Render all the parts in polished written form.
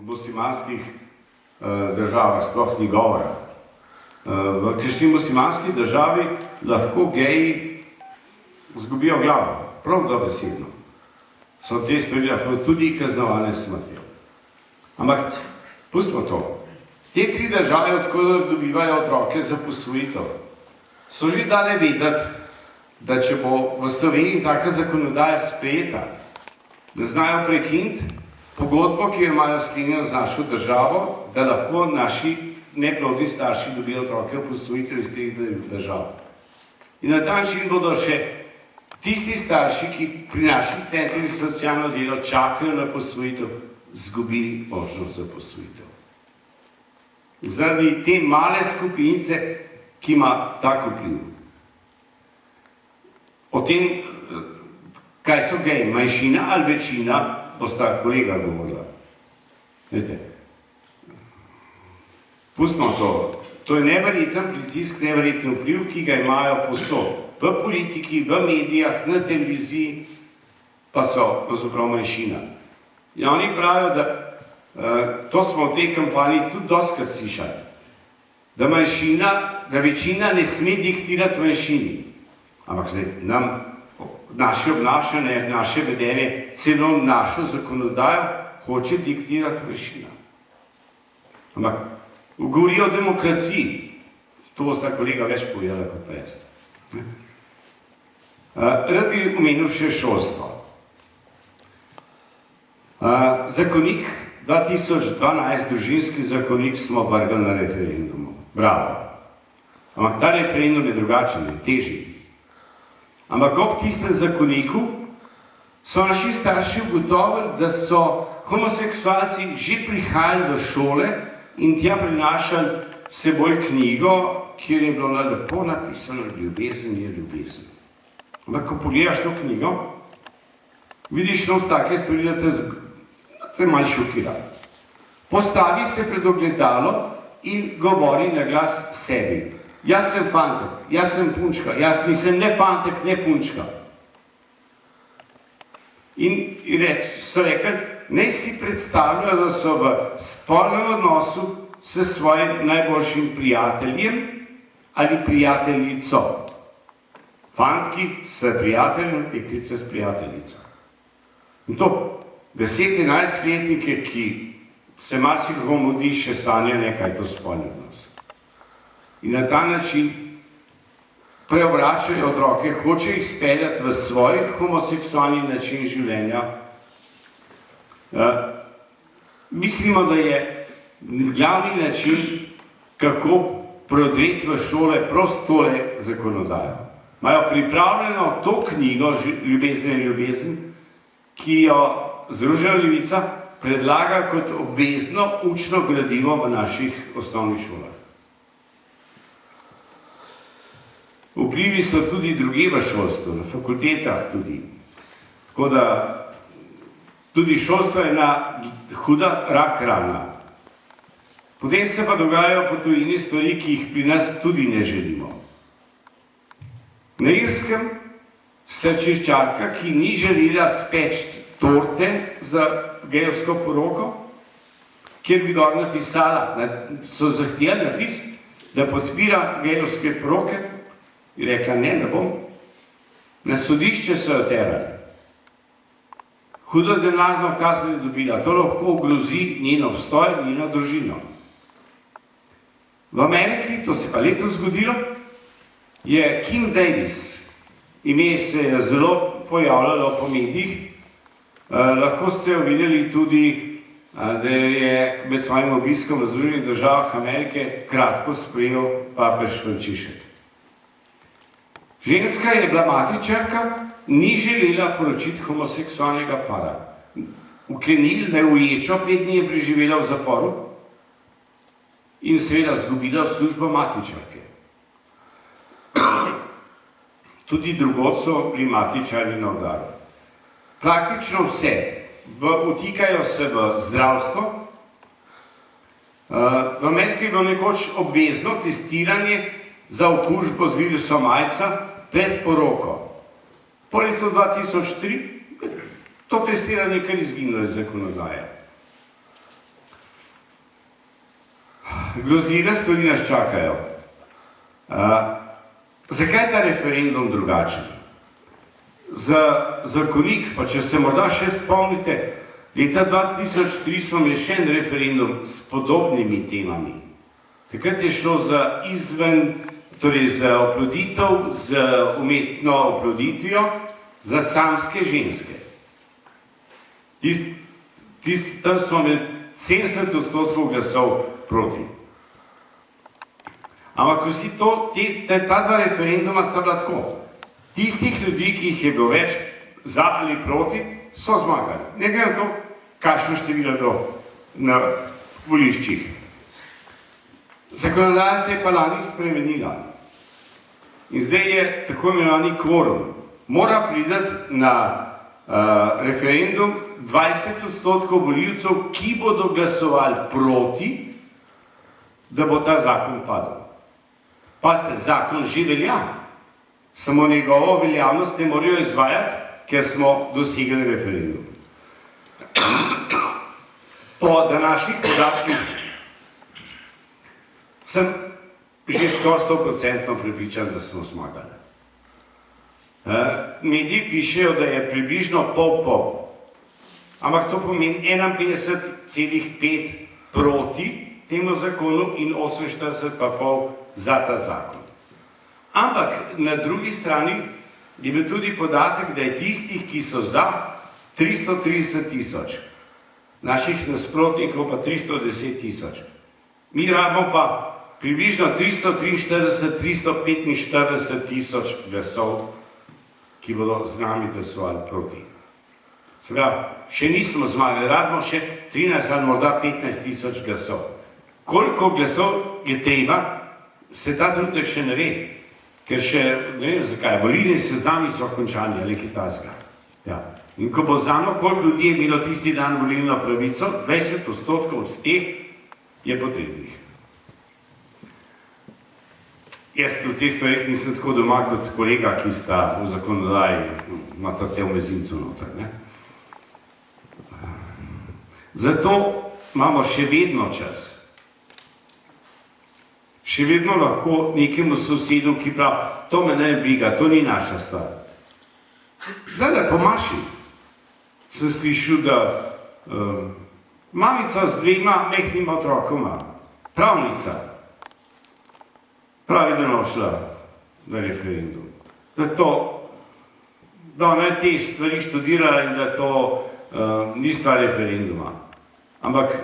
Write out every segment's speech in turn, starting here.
muslimanskih državah sploh ni govora. V kakšni muslimanski državi lahko geji zgubijo glavo, prav dobesedno. So te stvari lahko tudi kaznovane smrtjo. Ampak pustimo to. Te tri države, odkud dobivajo otroke za posvojitev, so že dale vedeti, da če bo v Sloveniji taka zakonodaja sprejeta, da znajo prekiniti pogodbo, ki jo imajo sklenjeno z našo državo, da lahko naši neplodni starši dobijo otroke v posvojitev iz teh držav. In na ta način bodo še tisti starši, ki pri naših centrih za socialno delo čakajo na posvojitev, izgubili možnost za posvojitev. Zaradi te male skupinice, ki ima tak vpliv. O tem, kaj so geji, manjšina ali večina, bosta kolega govorila. Vete, pustimo to. To je neverjeten pritisk, neverjeten vpliv, ki ga imajo povsod. V politiki, v medijah, na televiziji, pa so pravzaprav manjšina. In oni pravijo, da to smo v tej kampanji tudi dostikrat slišali, da večina ne sme diktirati manjšini. Ampak zdaj nam naše obnašanje, naše vedenje, celo našo zakonodajo hoče diktirati manjšina. Ampak govori o demokraciji. To bosta kolega več povedala kot pa jaz. Rad bi omenil še šolstvo. Zakonik 2012, družinski zakonik, smo vrgli na referendumu. Bravo. Ampak ta referendum je drugačen, je težji. Ampak ob tistem zakoniku so naši starši ugotovili, da so homoseksualci že prihajali do šole in tja prinašali seboj knjigo, kjer je bilo lepo napisano, ljubezen je ljubezen. Ampak ko pogledaš to knjigo, vidiš not take stvari, da te malo šokira. Postavi se pred ogledalo in govori na glas sebi. Jaz sem fantek, jaz sem punčka, jaz nisem ne fantek, ne punčka. In so rekli, naj si predstavljajo, da so v spolnem odnosu s svojim najboljšim prijateljem ali prijateljico. Fantki s prijateljem, deklice s prijateljico. In to 10-11-letnike, ki se marsikako mudi, še sanja nekaj to spolni odnos. In na ta način preobračajo otroke, hoče jih speljati v svoj homoseksualni način življenja. Mislimo, da je glavni način, kako prodreti v šole prosto tole zakonodajo. Imajo pripravljeno to knjigo Ljubezen je ljubezen, ki jo Združena levica predlaga kot obvezno učno gradivo v naših osnovnih šolah. Vplivi so tudi druge v šolstvu, na fakultetah tudi. Tako da tudi šolstvo je ena huda rak rana. Potem se pa dogajajo po tujini stvari, ki jih pri nas tudi ne želimo. Na Irskem slačiščarka, ki ni želela speči torte za gejevsko poroko, kjer bi gor napisala, so zahtevali napis, da podpira gejevske poroke, in rekla, ne bom. Na sodišče so jo terali. Hudo denarno kazen je dobila, to lahko ogrozi njeno obstoj, njeno družino. V Ameriki, to se pa letos zgodilo, je Kim Davis, ime se je zelo pojavljalo po medijih, lahko ste jo videli tudi, da je med svojim obiskom v Združenih državah Amerike kratko sprejel papež Frančišek. Ženska je bila matičarka, ni želela poročiti homoseksualnega para. Uklenili, da je uječo, 5 dni je preživela v zaporu in seveda izgubila službo matičarke. Tudi drugod so bili matičarji na udaru. Praktično vse, vtikajo se v zdravstvo. V Ameriki je bilo nekoč obvezno testiranje za okužbo z virusom AIDS-a pred poroko. Po letu 2003 to testiranje kar izginilo iz zakonodaje. grozile stvari nas čakajo. Zakaj je ta referendum drugačen? Za zakonik, pa če se morda še spomnite, leta 2003 smo imeli še en referendum s podobnimi temami. Takrat je šlo za torej za oploditev, z umetno oploditvijo, za samske ženske. Tam smo imeli 70% glasov proti. Ampak vsi ta dva referenduma sta bila tako. Tistih ljudi, ki jih je bilo več za ali proti, so zmagali. Ne glede na to, kakšno število je bilo na voliščih. Zakonodaja se je pa lani spremenila. In zdaj je tako imenovani kvorum. Mora priti na referendum 20% volivcev, ki bodo glasovali proti, da bo ta zakon padel. Pazite, zakon že velja, samo njegovo veljavnost ne morajo izvajati, ker smo dosegli referendum. Po današnjih podatkih sem že skoraj 100% prepričan, da smo zmagali. Mediji pišejo, da je približno pol-pol, ampak to pomeni 51,5 proti temu zakonu in 48,5 za ta zakon. Ampak na drugi strani je bil tudi podatek, da je tistih, ki so za, 330,000, naših nasprotnikov pa 310,000. Mi rabimo pa približno 343-345,000 glasov, ki bodo z nami glasovali proti. Se pravi, še nismo zmagali, rabimo še 13 ali morda 15,000 glasov. Koliko glasov je treba, se ta trenutek še ne ve, ker še, ne vem zakaj, volilni seznami so končani ali kaj takega. Ja. In ko bo znano, koliko ljudi je imelo tisti dan volilno pravico, 20% od teh je potrebnih. Jaz v teh stvarih nisem tako doma kot kolega, ki sta v zakonodaji, imata te v mezincu noter. Zato imamo še vedno čas. Še vedno lahko nekemu sosedu, ki pravi, to me ne briga, to ni naša stvar. Zdaj, po maši sem slišal, da mamica z 2 mehkima otrokoma, pravnica, pravi, da ne šla na referendum. Da ona te stvari študirala in da to ni stvar referenduma. Ampak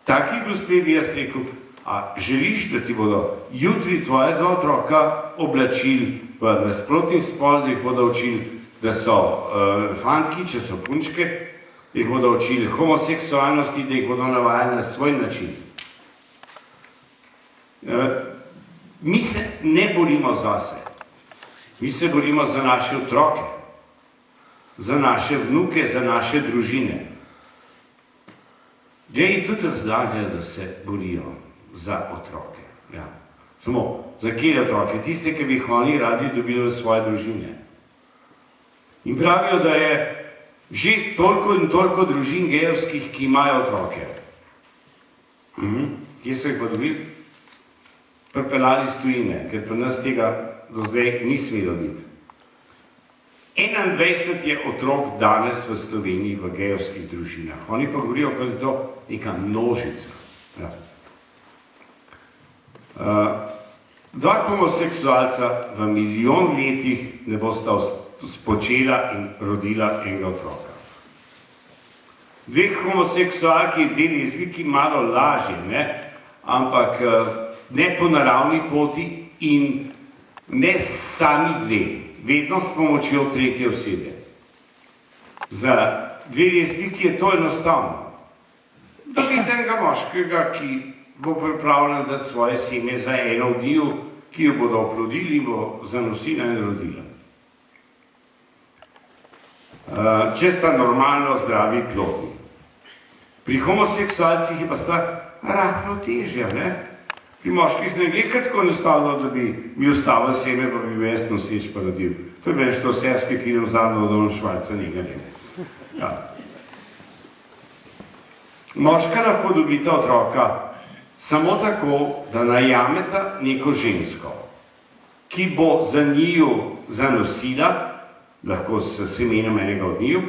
taki gospe bi jaz rekel, a želiš, da ti bodo jutri tvoje 2 otroka oblačili v nasprotni spol, da jih bodo učili, da so fantki, če so punčke, da jih bodo učili homoseksualnosti, da jih bodo navajali na svoj način. Mi se ne borimo zase, mi se borimo za naše otroke, za naše vnuke, za naše družine. Geji tudi razlagajo, da se borijo za otroke. Ja. Samo, za kje otroke? Tiste, ki bi jih oni radi dobili v svoje družine. In pravijo, da je že toliko in toliko družin gejevskih, ki imajo otroke. Kje so jih pa dobili? Pripeljali iz tujine, ker pri nas tega do zdaj ni smelo biti. 21 je otrok danes v Sloveniji v gejevskih družinah. Oni pa govorijo, da je to neka množica. Ja. 2 homoseksualca v milijon letih ne bosta spočela in rodila enega otroka. 2 homoseksualki, 2 lezbijki malo lažje, ampak ne po naravni poti in ne sami 2, vedno s pomočjo tretje osebe. Za 2 lezbijki je to enostavno. Dobite enega moškega, ki bo pripravljen dati svoje seme za eno vdijo, ki jo bodo oplodili, bo zanosila in rodila. Če sta normalno zdravi plodni. Pri homoseksualcih je pa stvar rahlo težja, ne? Pri moških ne gre tako enostavno, da bi mi ustavil seme, pa bi jaz noseč pa rodil. To je bil štoserski film zadnjo od Arnold Schwarzeneggerja. Ja. Moška lahko dobita otroka samo tako, da najameta neko žensko, ki bo za njiju zanosila, lahko s semenom enega od njiju,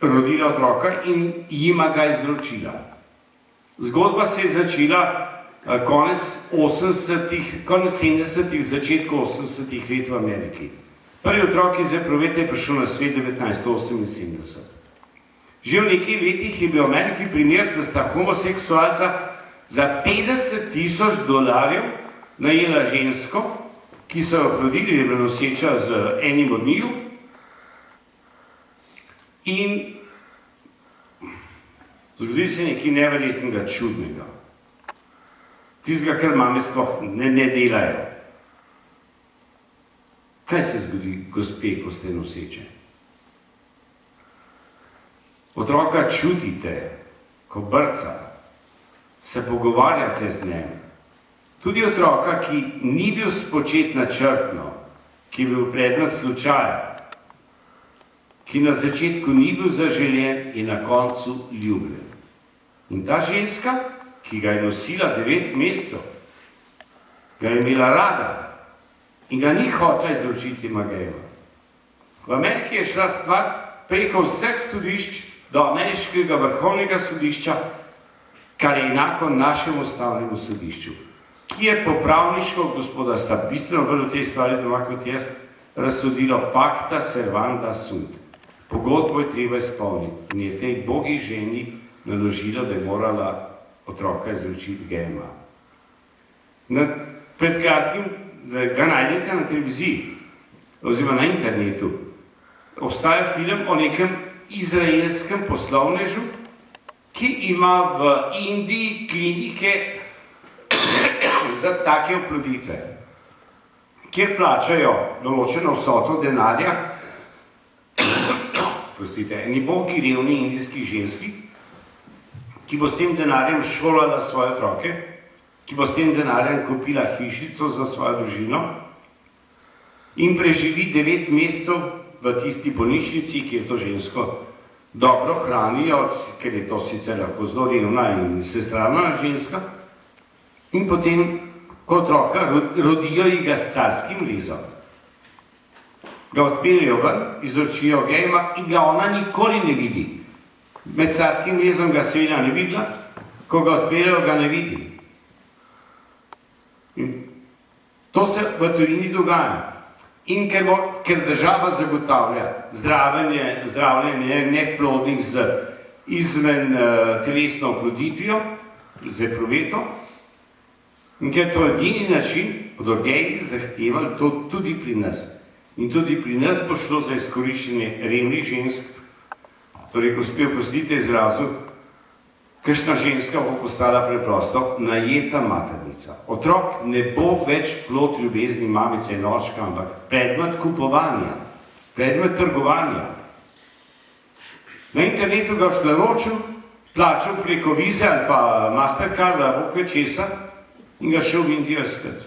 rodila otroka in jima ga izročila. Zgodba se je začela konec 70-ih, začetku 80-ih let v Ameriki. Prvi otrok iz epruvete je prišel na svet 1978. Že v nekaj letih je bil v Ameriki primer, da sta homoseksualca za $50,000 najela žensko, ki so jo plodili, je bila noseča z enim od njiju, in zgodi se nekaj neverjetnega, čudnega. Tistega, kar mame sploh ne delajo. Kaj se zgodi, gospe, ko ste noseče? Otroka čutite, ko brca, se pogovarjate z njim. Tudi otroka, ki ni bil spočet načrtno, ki je bil predmet slučaja, ki na začetku ni bil zaželjen in na koncu ljubljen. In ta ženska, ki ga je nosila 9 mesecev, ga je imela rada in ga ni hotela izročiti Magejeva. V Ameriki je šla stvar preko vseh sodišč do ameriškega vrhovnega sodišča, kar je enako našemu ustavnemu sodišču, ki je po pravniško, gospoda sta bistveno bolj v tej stvari doma kot jaz, razsodilo pacta servanda sunt. Pogodbo je treba izpolniti in je tej bogi ženi naložilo, da je morala otroka izročiti Gejema. Pred kratkim ga najdete na televiziji oziroma na internetu. Obstaja film o nekem izraelskem poslovnežu, ki ima v Indiji klinike za take oploditve, kjer plačajo določeno vsoto denarja, eni bogi revni indijski ženski, ki bo s tem denarjem šolala svoje otroke, ki bo s tem denarjem kupila hišico za svojo družino in preživi 9 mesecev v tisti bolnišnici, kjer to žensko dobro hranijo, ker je to sicer lahko zelo revna in sestrana ženska, in potem, ko otroka rodijo ji ga s carskim rezom. Ga odpeljejo ven, izročijo Gejema in ga ona nikoli ne vidi. Med carskim rezom ga seveda ne videla, ko ga odpeljejo, ga ne vidi. In to se v tujini dogaja. In ker država zagotavlja zdravljenje neplodnih z izven telesno oploditvijo, z epruveto, in ker to je edini način, bodo geji zahtevali to tudi pri nas. In tudi pri nas bo šlo za izkoriščenje revnih žensk. Torej, gospe, oprostite izrazu, kakšna ženska bo postala preprosto najeta maternica. Otrok ne bo več plod ljubezni mamice in očka, ampak predmet kupovanja, predmet trgovanja. Na internetu ga boš naročil, plačal preko Vize ali pa Mastercarda, bog ve česa, in ga šel v Indijo iskat.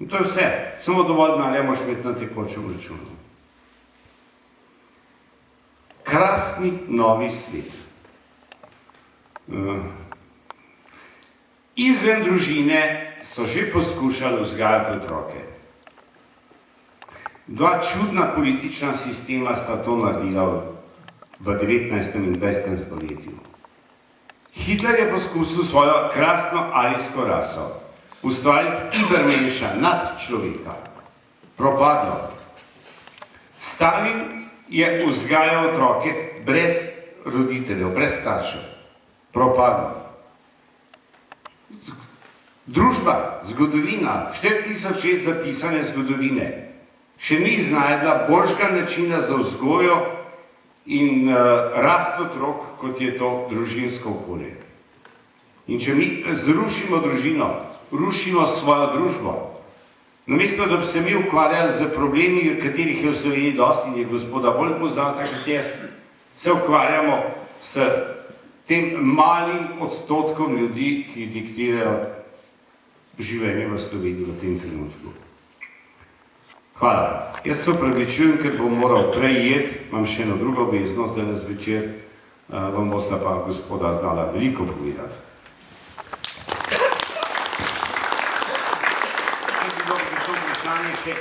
In to je vse. Samo dovolj denarja moraš imeti na tekočem računu. Krasni novi svet. Izven družine so že poskušali vzgajati otroke. 2 čudna politična sistema sta to naredila v 19. in 20. stoletju. Hitler je poskusil svojo krasno arijsko raso ustvariti ibermenša nad človeka. Propadlo. Stalin je vzgajal otroke brez roditeljev, brez staršev. Propadlo. Družba, zgodovina, 4000 let zapisane zgodovine, še ni iznajdla boljšega načina za vzgojo in rast otrok, kot je to družinsko okolje. In če mi zrušimo družino, rušimo svojo družbo. Namesto, da bi se mi ukvarjali z problemi, katerih je v Sloveniji dosti in je gospoda bolj poznal, tako kot jaz, se ukvarjamo s tem malim odstotkom ljudi, ki diktirajo življenje v Sloveniji v tem trenutku. Hvala. Jaz se opravičujem, ker bom moral prej jeti, imam še eno drugo obveznost danes večer, vam bosta pa gospoda znala veliko povedati. Če bi bilo kakšno vprašanje še